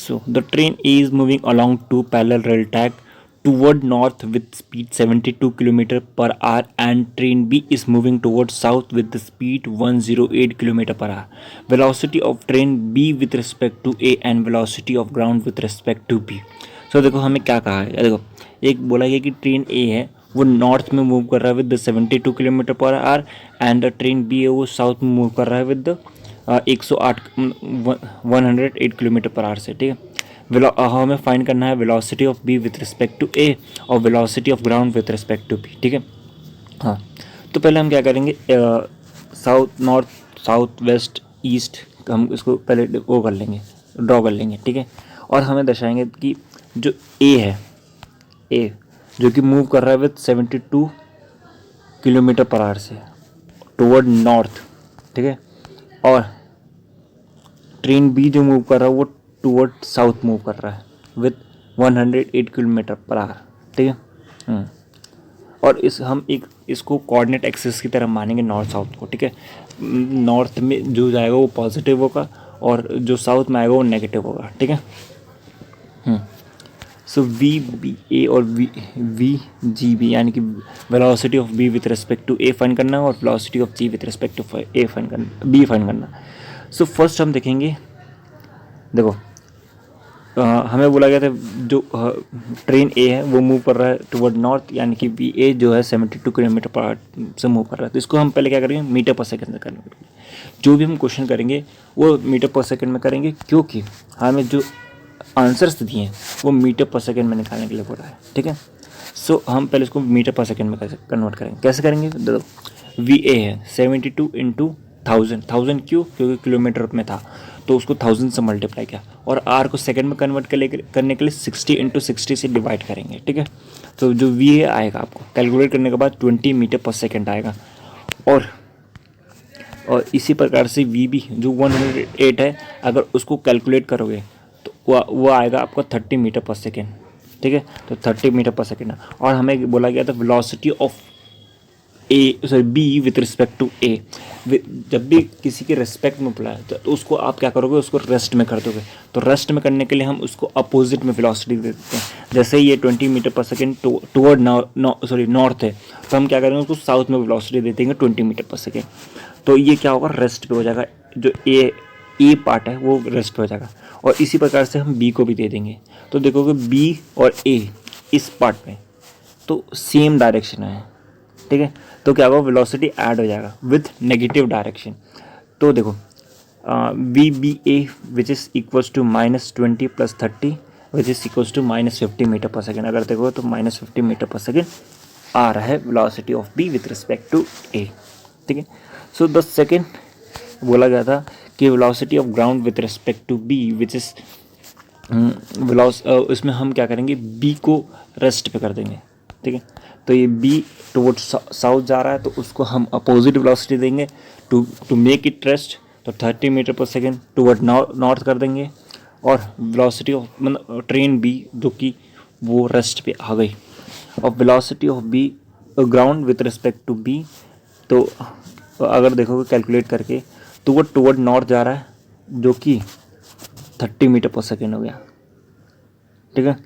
So the train A is moving along two parallel rail track toward north with speed 72 km per hour, and train B is moving towards south with the speed 108 km per hour. Velocity of train B with respect to A and velocity of ground with respect to B. So देखो हमें क्या कहा है, देखो एक बोला गया कि ट्रेन ए है वो नॉर्थ में मूव कर रहा है with 72 kilometre per hour, and train B है वो साउथ में मूव कर रहा है विद 108 108 किलोमीटर पर आवर से, ठीक है। हमें फाइंड करना है velocity of B with respect to A और velocity of ground with respect to B, ठीक है। हाँ, तो पहले हम क्या करेंगे, south north south west east हम इसको पहले वो कर लेंगे, ड्रॉ कर लेंगे, ठीक है। और हमें दर्शाएंगे कि जो ए है, ए जो कि मूव कर रहा है विथ 72 किलोमीटर पर आवर से टुवर्ड नॉर्थ, ठीक है, और ट्रेन बी जो मूव कर रहा है वो टुवर्ड साउथ मूव कर रहा है विथ 108 किलोमीटर पर आवर, ठीक है। और हम इसको कोऑर्डिनेट एक्सिस की तरह मानेंगे नॉर्थ साउथ को, ठीक है। नॉर्थ में जो जाएगा वो पॉजिटिव होगा और जो साउथ में आएगा वो नेगेटिव होगा, ठीक है। सो वी बी ए और वी जी बी यानी कि velocity of B with respect to A find करना और velocity of G with respect to A find करना, बी फाइंड करना। सो फर्स्ट हम देखेंगे, देखो हमें बोला गया था जो ट्रेन ए है वो मूव कर रहा है टुवर्ड नॉर्थ, यानी कि बी ए जो है 72 किलोमीटर पर आवर से मूव कर रहा है। तो इसको हम पहले क्या करेंगे, मीटर पर सेकंड में करेंगे। जो भी हम क्वेश्चन करेंगे वो मीटर पर सेकंड में करेंगे, क्योंकि हमें जो आंसर्स दिए हैं वो मीटर पर सेकंड में निकालने के लिए बोला है, ठीक है। सो हम पहले इसको मीटर पर सेकंड में कन्वर्ट करेंगे। कैसे करेंगे, देखो वी ए है 72 इंटू 1000 क्यों, क्योंकि किलोमीटर में था तो उसको 1000 से मल्टीप्लाई किया, और आर को सेकंड में कन्वर्ट करने के लिए 60 इंटू 60 से डिवाइड करेंगे, ठीक है। तो जो वी ए आएगा आपको कैलकुलेट करने के बाद 20 मीटर पर सेकंड आएगा, और इसी प्रकार से वी बी जो 108 है अगर उसको कैलकुलेट करोगे तो वो आएगा आपको 30 मीटर पर सेकेंड, ठीक है। तो 30 मीटर पर सेकेंड, और हमें बोला गया था velocity of B with respect to A. जब भी किसी के रिस्पेक्ट में बोला है तो उसको आप क्या करोगे, उसको रेस्ट में कर दोगे। तो रेस्ट में करने के लिए हम उसको अपोजिट में वेलोसिटी दे देते हैं। जैसे ये 20 metre per second toward north है, तो हम क्या करेंगे, उसको साउथ में वेलोसिटी दे देंगे 20 मीटर पर सेकेंड। तो ये क्या होगा, रेस्ट पे हो जाएगा, जो ए पार्ट है वो रेस्ट पे हो जाएगा। और इसी प्रकार से हम बी को भी दे देंगे। तो देखोगे बी और ए इस पार्ट में तो सेम डायरेक्शन है, ठीक है। तो क्या होगा, वेलोसिटी ऐड हो जाएगा विथ नेगेटिव डायरेक्शन। तो देखो V B A which is equals to -20 + 30 which is equals to -50 metre per second. अगर देखो तो -50 मीटर पर सेकेंड आ रहा है velocity of B with respect to A, ठीक है। सो द सेकेंड बोला गया था कि velocity of ground with respect to B which is इसमें हम क्या करेंगे, बी को रेस्ट पे कर देंगे, ठीक है। तो ये बी टुवर्ड साउथ जा रहा है तो उसको हम अपोजिट वेलोसिटी देंगे टू मेक इट रेस्ट। तो 30 metre per second toward north कर देंगे, और वेलोसिटी ऑफ मतलब ट्रेन बी जो कि वो रेस्ट पे आ गई, और velocity of B ground with respect to B. तो अगर देखोगे कैलकुलेट करके तो वो टुवर्ड नॉर्थ जा रहा है जो कि 30 मीटर पर सेकेंड हो गया, ठीक है।